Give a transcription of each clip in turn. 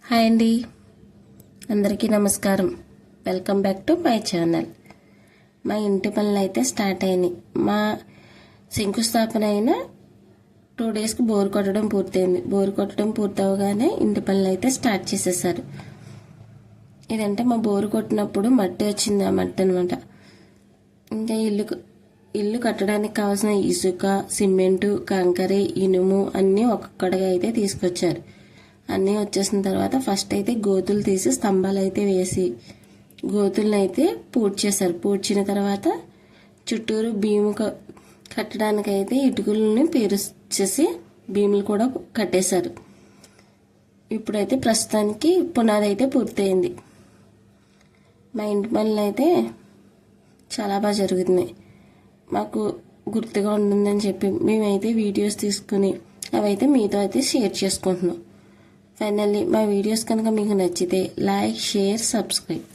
Hi అండి, అందరికీ నమస్కారం. Welcome back to my channel. మా ఇంటి పనులు అయితే స్టార్ట్ అయినాయి. మా శంకుస్థాపన అయిన 2 డేస్కి బోర్ కొట్టడం పూర్తయింది. బోర్ కొట్టడం పూర్తవగానే ఇంటి పనులు అయితే స్టార్ట్ చేసేసారు. ఇదంటే మా బోరు కొట్టినప్పుడు మట్టి వచ్చింది, ఆ మట్టి అనమాట. ఇంకా ఇల్లు కట్టడానికి కావాల్సిన ఇసుక, సిమెంటు, కంకర, ఇనుము అన్నీ ఒక్కొక్కడిగా అయితే తీసుకొచ్చారు. అన్నీ వచ్చేసిన తర్వాత ఫస్ట్ అయితే గోతులు తీసి స్తంభాలు అయితే వేసి గోతులను అయితే పూడ్చేశారు. పూడ్చిన తర్వాత చుట్టూరు భీము కట్టడానికి అయితే ఇటుకలని పేరుచేసి భీములు కూడా కట్టేశారు. ఇప్పుడైతే ప్రస్తుతానికి పునాది అయితే పూర్తయింది. మా ఇంటి పనులు అయితే చాలా బాగా జరుగుతున్నాయి. మాకు గుర్తుగా ఉంటుందని చెప్పి మేమైతే వీడియోస్ తీసుకుని అవైతే మీతో అయితే షేర్ చేసుకుంటున్నాం. ఫైనల్లీ మా వీడియోస్ కనుక మీకు నచ్చితే like, share, subscribe.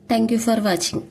Thank you for watching.